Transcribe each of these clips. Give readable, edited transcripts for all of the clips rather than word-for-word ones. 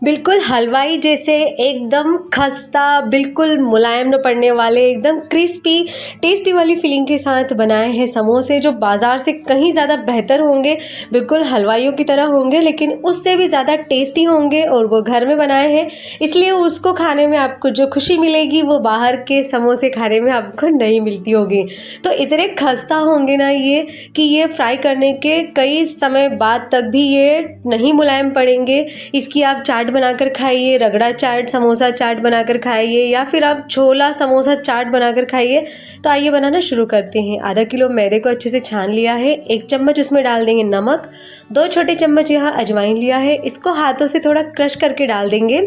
बिल्कुल हलवाई जैसे एकदम खस्ता, बिल्कुल मुलायम न पड़ने वाले, एकदम क्रिस्पी, टेस्टी वाली फीलिंग के साथ बनाए हैं समोसे जो बाज़ार से कहीं ज़्यादा बेहतर होंगे, बिल्कुल हलवाइयों की तरह होंगे लेकिन उससे भी ज़्यादा टेस्टी होंगे और वो घर में बनाए हैं, इसलिए उसको खाने में आपको जो खुशी मिलेगी वो बाहर के समोसे खाने में आपको नहीं मिलती होगी। तो इतने खस्ता होंगे ना ये कि ये फ्राई करने के कई समय बाद तक भी ये नहीं मुलायम पड़ेंगे। इसकी आप चाट बनाकर खाइए, रगड़ा चाट, समोसा चाट बनाकर खाइए या फिर आप छोला समोसा चाट बनाकर खाइए। तो आइए बनाना शुरू करते हैं। आधा किलो मैदे को अच्छे से छान लिया है, 1 चम्मच उसमें डाल देंगे नमक, 2 छोटे चम्मच यहाँ अजवाइन लिया है, इसको हाथों से थोड़ा क्रश करके डाल देंगे।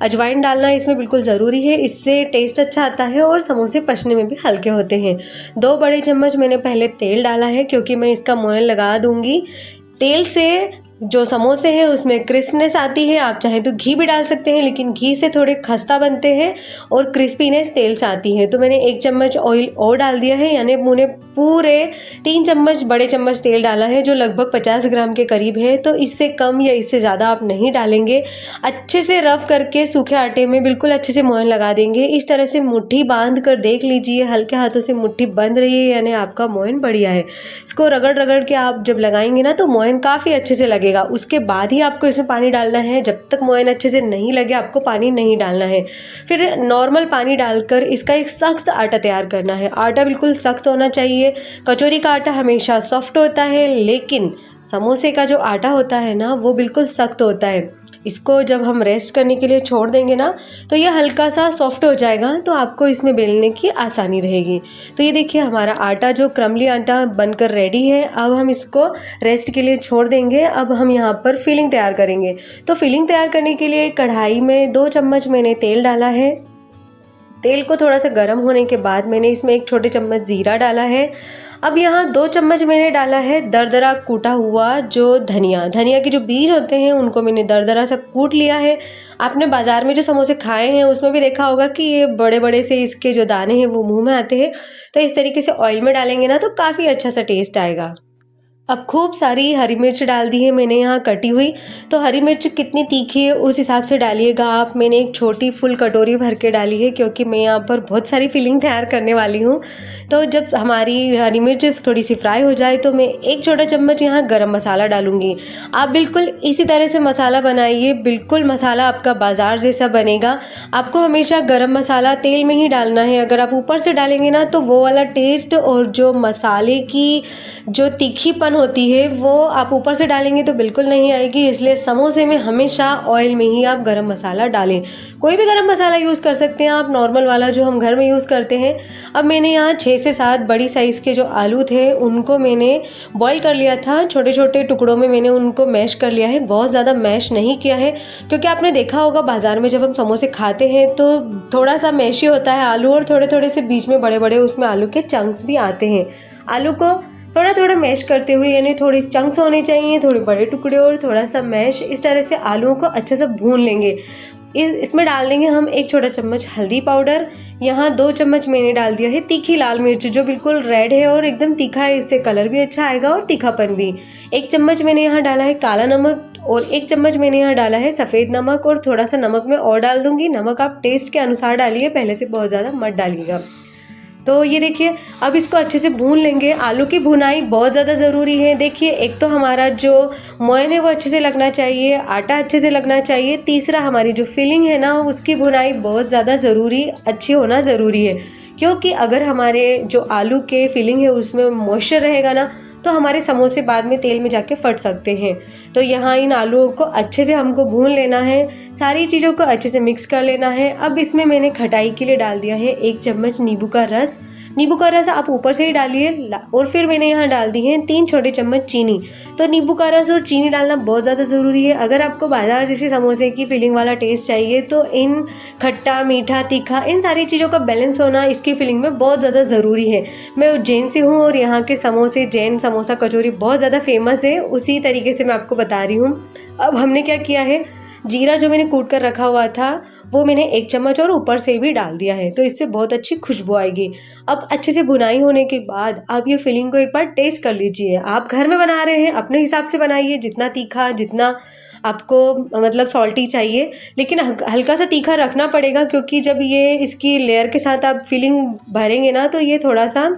अजवाइन डालना इसमें बिल्कुल ज़रूरी है, इससे टेस्ट अच्छा आता है और समोसे पचने में भी हल्के होते हैं। 2 बड़े चम्मच मैंने पहले तेल डाला है क्योंकि मैं इसका मोयन लगा दूंगी। तेल से जो समोसे हैं उसमें क्रिस्पनेस आती है, आप चाहे तो घी भी डाल सकते हैं लेकिन घी से थोड़े खस्ता बनते हैं और क्रिस्पीनेस तेल से आती है। तो मैंने 1 चम्मच ऑयल और डाल दिया है, यानी मैंने पूरे 3 चम्मच बड़े चम्मच तेल डाला है जो लगभग 50 ग्राम के करीब है। तो इससे कम या इससे ज़्यादा आप नहीं डालेंगे। अच्छे से रफ करके सूखे आटे में बिल्कुल अच्छे से मोयन लगा देंगे। इस तरह से मुट्ठी बांध कर देख लीजिए, हल्के हाथों से मुट्ठी बंध रही है यानी आपका मोयन बढ़िया है। इसको रगड़ रगड़ के आप जब लगाएंगे ना तो मोयन काफ़ी अच्छे से लगेगा। उसके बाद ही आपको इसमें पानी डालना है, जब तक मोयन अच्छे से नहीं लगे आपको पानी नहीं डालना है। फिर नॉर्मल पानी डालकर इसका एक सख्त आटा तैयार करना है। आटा बिल्कुल सख्त होना चाहिए। कचौरी का आटा हमेशा सॉफ्ट होता है लेकिन समोसे का जो आटा होता है ना वो बिल्कुल सख्त होता है। इसको जब हम रेस्ट करने के लिए छोड़ देंगे ना तो ये हल्का सा सॉफ्ट हो जाएगा, तो आपको इसमें बेलने की आसानी रहेगी। तो ये देखिए हमारा आटा जो क्रमली आटा बनकर रेडी है। अब हम इसको रेस्ट के लिए छोड़ देंगे। अब हम यहाँ पर फिलिंग तैयार करेंगे। तो फिलिंग तैयार करने के लिए कढ़ाई में 2 चम्मच मैंने तेल डाला है। तेल को थोड़ा सा गर्म होने के बाद मैंने इसमें 1 छोटे चम्मच जीरा डाला है। अब यहाँ 2 चम्मच मैंने डाला है दरदरा कूटा हुआ जो धनिया। धनिया के जो बीज होते हैं उनको मैंने दरदरा सा कूट लिया है। आपने बाज़ार में जो समोसे खाए हैं उसमें भी देखा होगा कि ये बड़े बड़े से इसके जो दाने हैं वो मुंह में आते हैं। तो इस तरीके से ऑयल में डालेंगे ना तो काफ़ी अच्छा सा टेस्ट आएगा। अब खूब सारी हरी मिर्च डाल दी है मैंने यहाँ कटी हुई। तो हरी मिर्च कितनी तीखी है उस हिसाब से डालिएगा आप। मैंने एक छोटी फुल कटोरी भर के डाली है क्योंकि मैं यहाँ पर बहुत सारी फिलिंग तैयार करने वाली हूँ। तो जब हमारी हरी मिर्च थोड़ी सी फ्राई हो जाए तो मैं 1 छोटा चम्मच यहाँ गरम मसाला डालूँगी। आप बिल्कुल इसी तरह से मसाला बनाइए, बिल्कुल मसाला आपका बाज़ार जैसा बनेगा। आपको हमेशा गरम मसाला तेल में ही डालना है। अगर आप ऊपर से डालेंगे ना तो वो वाला टेस्ट और जो मसाले की जो तीखीपन होती है वो आप ऊपर से डालेंगे तो बिल्कुल नहीं आएगी। इसलिए समोसे में हमेशा ऑयल में ही आप गरम मसाला डालें। कोई भी गरम मसाला यूज़ कर सकते हैं आप, नॉर्मल वाला जो हम घर में यूज़ करते हैं। अब मैंने यहाँ 6 से 7 बड़ी साइज़ के जो आलू थे उनको मैंने बॉईल कर लिया था। छोटे छोटे टुकड़ों में मैंने उनको मैश कर लिया है, बहुत ज़्यादा मैश नहीं किया है क्योंकि आपने देखा होगा बाज़ार में जब हम समोसे खाते हैं तो थोड़ा सा मैशी होता है आलू और थोड़े थोड़े से बीच में बड़े बड़े उसमें आलू के चंक्स भी आते हैं। आलू को थोड़ा थोड़ा मैश करते हुए, यानी थोड़ी चंक्स होने चाहिए, थोड़े बड़े टुकड़े और थोड़ा सा मैश, इस तरह से आलूओं को अच्छे से भून लेंगे। इसमें डाल देंगे हम 1 छोटा चम्मच हल्दी पाउडर। यहाँ 2 चम्मच मैंने डाल दिया है तीखी लाल मिर्च जो बिल्कुल रेड है और एकदम तीखा है, इससे कलर भी अच्छा आएगा और तीखापन भी। 1 चम्मच मैंने यहाँ डाला है काला नमक और 1 चम्मच मैंने यहाँ डाला है सफ़ेद नमक और थोड़ा सा नमक मैं और डाल दूंगी। नमक आप टेस्ट के अनुसार डालिए, पहले से बहुत ज़्यादा मत डालिएगा। तो ये देखिए अब इसको अच्छे से भून लेंगे। आलू की भुनाई बहुत ज़्यादा ज़रूरी है। देखिए एक तो हमारा जो मोयन है वो अच्छे से लगना चाहिए, आटा अच्छे से लगना चाहिए। तीसरा हमारी जो फिलिंग है ना उसकी भुनाई बहुत ज़्यादा अच्छी होना ज़रूरी है क्योंकि अगर हमारे जो आलू के फिलिंग है उसमें मॉइस्चर रहेगा ना तो हमारे समोसे बाद में तेल में जाके फट सकते हैं। तो यहाँ इन आलूओं को अच्छे से हमको भून लेना है, सारी चीज़ों को अच्छे से मिक्स कर लेना है। अब इसमें मैंने खटाई के लिए डाल दिया है 1 चम्मच नींबू का रस। नींबू का रस आप ऊपर से ही डालिए और फिर मैंने यहाँ डाल दी है 3 छोटे चम्मच चीनी। तो नींबू का रस और चीनी डालना बहुत ज़्यादा ज़रूरी है। अगर आपको बाजार जैसे समोसे की फिलिंग वाला टेस्ट चाहिए तो इन खट्टा मीठा तीखा इन सारी चीज़ों का बैलेंस होना इसकी फिलिंग में बहुत ज़्यादा ज़रूरी है। मैं उज्जैन से हूँ और यहाँ के समोसे जैन समोसा कचौरी बहुत ज़्यादा फेमस है, उसी तरीके से मैं आपको बता रही हूँ। अब हमने क्या किया है, जीरा जो मैंने कूट कर रखा हुआ था वो मैंने 1 चम्मच और ऊपर से भी डाल दिया है, तो इससे बहुत अच्छी खुशबू आएगी। अब अच्छे से भुनाई होने के बाद आप ये फिलिंग को एक बार टेस्ट कर लीजिए। आप घर में बना रहे हैं अपने हिसाब से बनाइए, जितना तीखा जितना आपको मतलब सॉल्टी चाहिए, लेकिन हल्का सा तीखा रखना पड़ेगा, क्योंकि जब ये इसकी लेयर के साथ आप फिलिंग भरेंगे ना तो ये थोड़ा सा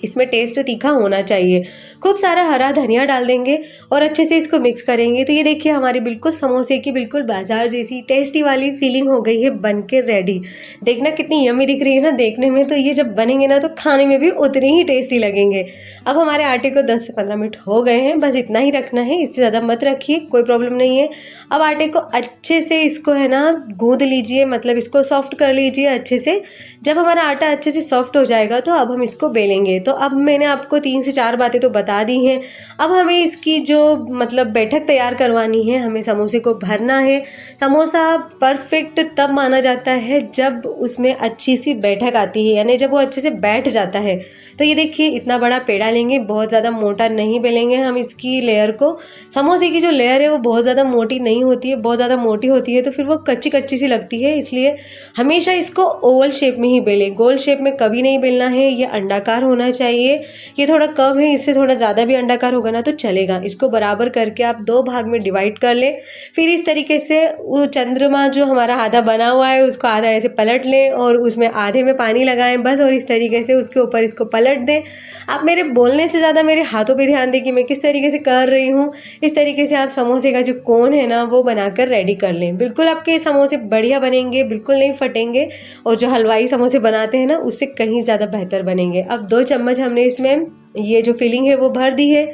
इसमें टेस्ट तीखा होना चाहिए। खूब सारा हरा धनिया डाल देंगे और अच्छे से इसको मिक्स करेंगे। तो ये देखिए हमारी बिल्कुल समोसे की बिल्कुल बाजार जैसी टेस्टी वाली फीलिंग हो गई है बन के रेडी। देखना कितनी यम्मी दिख रही है ना देखने में, तो ये जब बनेंगे ना तो खाने में भी उतने ही टेस्टी लगेंगे। अब हमारे आटे को 10 से 15 मिनट हो गए हैं, बस इतना ही रखना है, इससे ज़्यादा मत रखिए, कोई प्रॉब्लम नहीं है। अब आटे को अच्छे से इसको है ना गूंद लीजिए, मतलब इसको सॉफ्ट कर लीजिए अच्छे से। जब हमारा आटा अच्छे से सॉफ्ट हो जाएगा तो अब हम इसको बेलेंगे। तो अब मैंने आपको 3 से 4 बातें तो बता दी हैं। अब हमें इसकी जो मतलब बैठक तैयार करवानी है, हमें समोसे को भरना है। समोसा परफेक्ट तब माना जाता है जब उसमें अच्छी सी बैठक आती है, यानी जब वो अच्छे से बैठ जाता है। तो ये देखिए इतना बड़ा पेड़ा लेंगे, बहुत ज़्यादा मोटा नहीं बेलेंगे हम इसकी लेयर को। समोसे की जो लेयर है वो बहुत ज़्यादा मोटी नहीं होती है, बहुत ज़्यादा मोटी होती है तो फिर वो कच्ची कच्ची सी लगती है, इसलिए हमेशा इसको ओवल शेप में ही बेलें, गोल शेप में कभी नहीं बेलना है। ये अंडाकार होना चाहिए, ये थोड़ा कम है, इससे थोड़ा ज़्यादा भी अंडाकार होगा ना तो चलेगा। इसको बराबर करके आप 2 भाग में डिवाइड कर लें। फिर इस तरीके से वो चंद्रमा जो हमारा आधा बना हुआ है उसको आधा ऐसे पलट लें और उसमें आधे में पानी लगाएं बस, और इस तरीके से उसके ऊपर इसको पलट दें। आप मेरे बोलने से ज़्यादा मेरे हाथों पे ध्यान दें कि मैं किस तरीके से कर रही हूँ। इस तरीके से आप समोसे का जो कोन है ना वो बनाकर रेडी कर लें। बिल्कुल आपके समोसे बढ़िया बनेंगे, बिल्कुल नहीं फटेंगे, और जो हलवाई समोसे बनाते हैं ना उससे कहीं ज़्यादा बेहतर बनेंगे। अब 2 चम्मच हमने इसमें ये जो फिलिंग है वो भर दी है।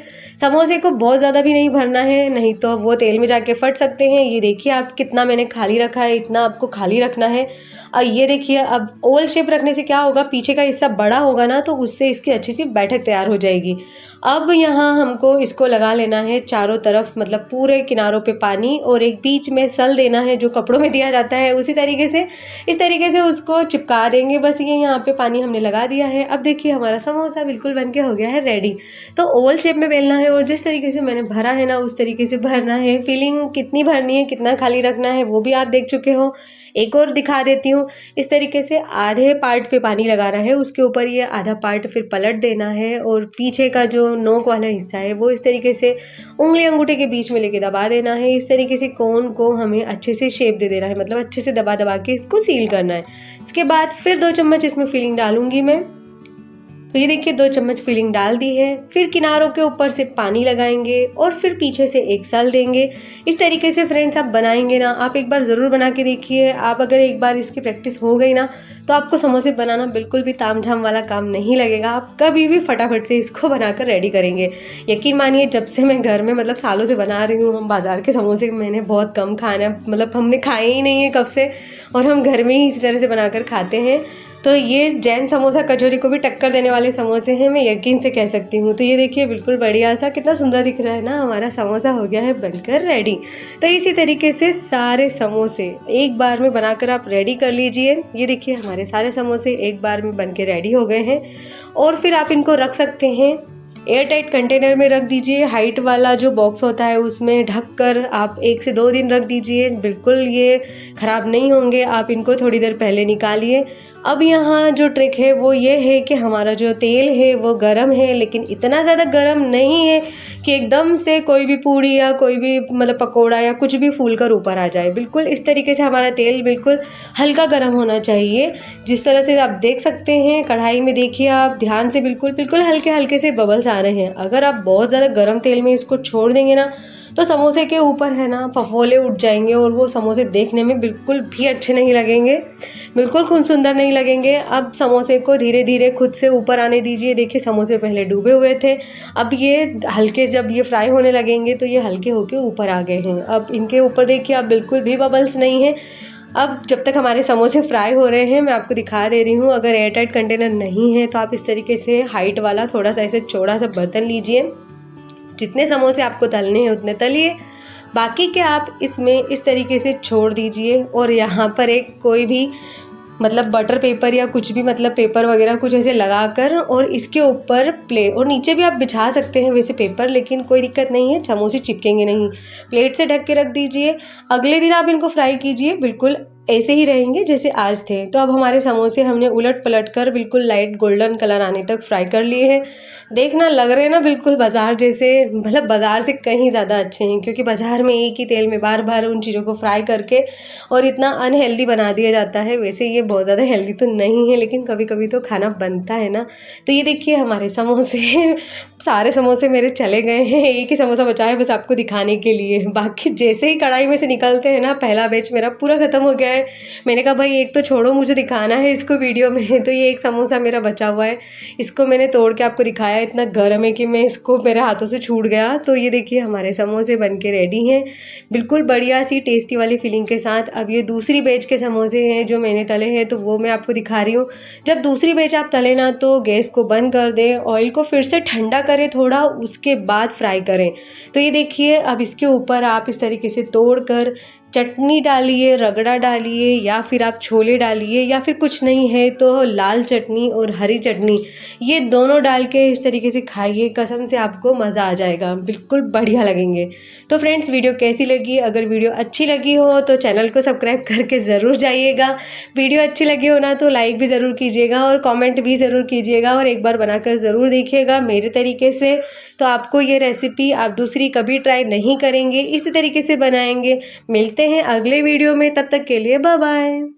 समोसे को बहुत ज़्यादा भी नहीं भरना है, नहीं तो वो तेल में जाके फट सकते हैं। ये देखिए आप कितना मैंने खाली रखा है, इतना आपको खाली रखना है। और ये देखिए अब ओवल शेप रखने से क्या होगा, पीछे का हिस्सा बड़ा होगा ना तो उससे इसकी अच्छी सी बैठक तैयार हो जाएगी। अब यहाँ हमको इसको लगा लेना है चारों तरफ, मतलब पूरे किनारों पे पानी, और एक बीच में सल देना है जो कपड़ों में दिया जाता है, उसी तरीके से इस तरीके से उसको चिपका देंगे। बस ये यहाँ पे पानी हमने लगा दिया है। अब देखिए हमारा समोसा बिल्कुल बनके हो गया है रेडी। तो ओवल शेप में बेलना है और जिस तरीके से मैंने भरा है ना उस तरीके से भरना है। फिलिंग कितनी भरनी है, कितना खाली रखना है वो भी आप देख चुके हो। एक और दिखा देती हूँ। इस तरीके से आधे पार्ट पे पानी लगाना है, उसके ऊपर ये आधा पार्ट फिर पलट देना है, और पीछे का जो नोक वाला हिस्सा है वो इस तरीके से उंगली अंगूठे के बीच में लेके दबा देना है। इस तरीके से कोन को हमें अच्छे से शेप दे देना है, मतलब अच्छे से दबा दबा के इसको सील करना है। इसके बाद फिर 2 चम्मच इसमें फिलिंग डालूंगी मैं। तो ये देखिए 2 चम्मच फिलिंग डाल दी है। फिर किनारों के ऊपर से पानी लगाएंगे और फिर पीछे से एक सल देंगे। इस तरीके से फ्रेंड्स आप बनाएंगे ना, आप एक बार ज़रूर बना के देखिए। आप अगर एक बार इसकी प्रैक्टिस हो गई ना तो आपको समोसे बनाना बिल्कुल भी तामझाम वाला काम नहीं लगेगा। आप कभी भी फटाफट से इसको बनाकर रेडी करेंगे। यकीन मानिए जब से मैं घर में मतलब सालों से बना रही हूँ, हम बाज़ार के समोसे मैंने बहुत कम खाना, मतलब हमने खाए ही नहीं है कब से, और हम घर में ही इसी तरह से बनाकर खाते हैं। तो ये जैन समोसा कचौरी को भी टक्कर देने वाले समोसे हैं, मैं यकीन से कह सकती हूँ। तो ये देखिए बिल्कुल बढ़िया सा, कितना सुंदर दिख रहा है ना, हमारा समोसा हो गया है बनकर रेडी। तो इसी तरीके से सारे समोसे एक बार में बनाकर आप रेडी कर लीजिए। ये देखिए हमारे सारे समोसे एक बार में बन के रेडी हो गए हैं, और फिर आप इनको रख सकते हैं एयर टाइट कंटेनर में रख दीजिए। हाइट वाला जो बॉक्स होता है उसमें ढक कर आप 1 से 2 दिन रख दीजिए, बिल्कुल ये ख़राब नहीं होंगे। आप इनको थोड़ी देर पहले निकालिए। अब यहाँ जो ट्रिक है वो ये है कि हमारा जो तेल है वो गरम है, लेकिन इतना ज़्यादा गरम नहीं है कि एकदम से कोई भी पूड़ी या कोई भी मतलब पकोड़ा या कुछ भी फूल कर ऊपर आ जाए। बिल्कुल इस तरीके से हमारा तेल बिल्कुल हल्का गरम होना चाहिए। जिस तरह से आप देख सकते हैं कढ़ाई में, देखिए आप ध्यान से, बिल्कुल बिल्कुल हल्के हल्के से बबल्स आ रहे हैं। अगर आप बहुत ज़्यादा गरम तेल में इसको छोड़ देंगे ना तो समोसे के ऊपर है ना फफोले उठ जाएंगे, और वो समोसे देखने में बिल्कुल भी अच्छे नहीं लगेंगे, बिल्कुल खुद सुंदर नहीं लगेंगे। अब समोसे को धीरे धीरे खुद से ऊपर आने दीजिए। देखिए समोसे पहले डूबे हुए थे, अब ये हल्के, जब ये फ्राई होने लगेंगे तो ये हल्के होके ऊपर आ गए हैं। अब इनके ऊपर देखिए आप बिल्कुल भी बबल्स नहीं है। अब जब तक हमारे समोसे फ्राई हो रहे हैं मैं आपको दिखा दे रही हूँ। अगर एयर टाइट कंटेनर नहीं है तो आप इस तरीके से हाइट वाला थोड़ा सा ऐसे चौड़ा सा बर्तन लीजिए। जितने समोसे आपको तलने हैं उतने तलिए, बाकी के आप इसमें इस तरीके से छोड़ दीजिए। और यहाँ पर एक कोई भी मतलब बटर पेपर या कुछ भी मतलब पेपर वगैरह कुछ ऐसे लगाकर, और इसके ऊपर प्लेट, और नीचे भी आप बिछा सकते हैं वैसे पेपर, लेकिन कोई दिक्कत नहीं है, समोसे चिपकेंगे नहीं। प्लेट से ढक के रख दीजिए। अगले दिन आप इनको फ्राई कीजिए, बिल्कुल ऐसे ही रहेंगे जैसे आज थे। तो अब हमारे समोसे हमने उलट पलट कर बिल्कुल लाइट गोल्डन कलर आने तक फ्राई कर लिए हैं। देखना लग रहे हैं ना बिल्कुल बाज़ार जैसे, मतलब बाज़ार से कहीं ज़्यादा अच्छे हैं, क्योंकि बाज़ार में एक ही तेल में बार बार उन चीज़ों को फ्राई करके और इतना अनहेल्दी बना दिया जाता है। वैसे ये बहुत ज़्यादा हेल्दी तो नहीं है, लेकिन कभी कभी तो खाना बनता है ना। तो ये देखिए हमारे समोसे सारे समोसे मेरे चले गए हैं, एक ही समोसा बचा है बस आपको दिखाने के लिए। बाकी जैसे ही कढ़ाई में से निकलते हैं ना, पहला बैच मेरा पूरा ख़त्म हो गया है। मैंने कहा भाई एक तो छोड़ो, मुझे दिखाना है इसको वीडियो में। तो ये एक समोसा मेरा बचा हुआ है, इसको मैंने तोड़ के आपको दिखाया। इतना गर्म है कि मैं इसको मेरे हाथों से छूट गया। तो ये देखिए हमारे समोसे बन के रेडी हैं, बिल्कुल बढ़िया सी टेस्टी वाली फीलिंग के साथ। अब ये दूसरी बैच के समोसे हैं जो मैंने तले हैं, तो वो मैं आपको दिखा रही हूँ। जब दूसरी बैच आप तले ना, तो गैस को बंद कर दें, ऑयल को फिर से ठंडा करें थोड़ा, उसके बाद फ्राई करें। तो ये देखिए अब इसके ऊपर आप इस तरीके से तोड़ कर चटनी डालिए, रगड़ा डालिए, या फिर आप छोले डालिए, या फिर कुछ नहीं है तो लाल चटनी और हरी चटनी, ये दोनों डाल के इस तरीके से खाइए, कसम से आपको मज़ा आ जाएगा, बिल्कुल बढ़िया लगेंगे। तो फ्रेंड्स वीडियो कैसी लगी? अगर वीडियो अच्छी लगी हो तो चैनल को सब्सक्राइब करके ज़रूर जाइएगा। वीडियो अच्छी लगी हो ना तो लाइक भी ज़रूर कीजिएगा और कमेंट भी ज़रूर कीजिएगा, और एक बार बनाकर ज़रूर देखिएगा मेरे तरीके से। तो आपको ये रेसिपी आप दूसरी कभी ट्राई नहीं करेंगे, इसी तरीके से बनाएंगे। मिलते हैं अगले वीडियो में, तब तक के लिए बाय बाय।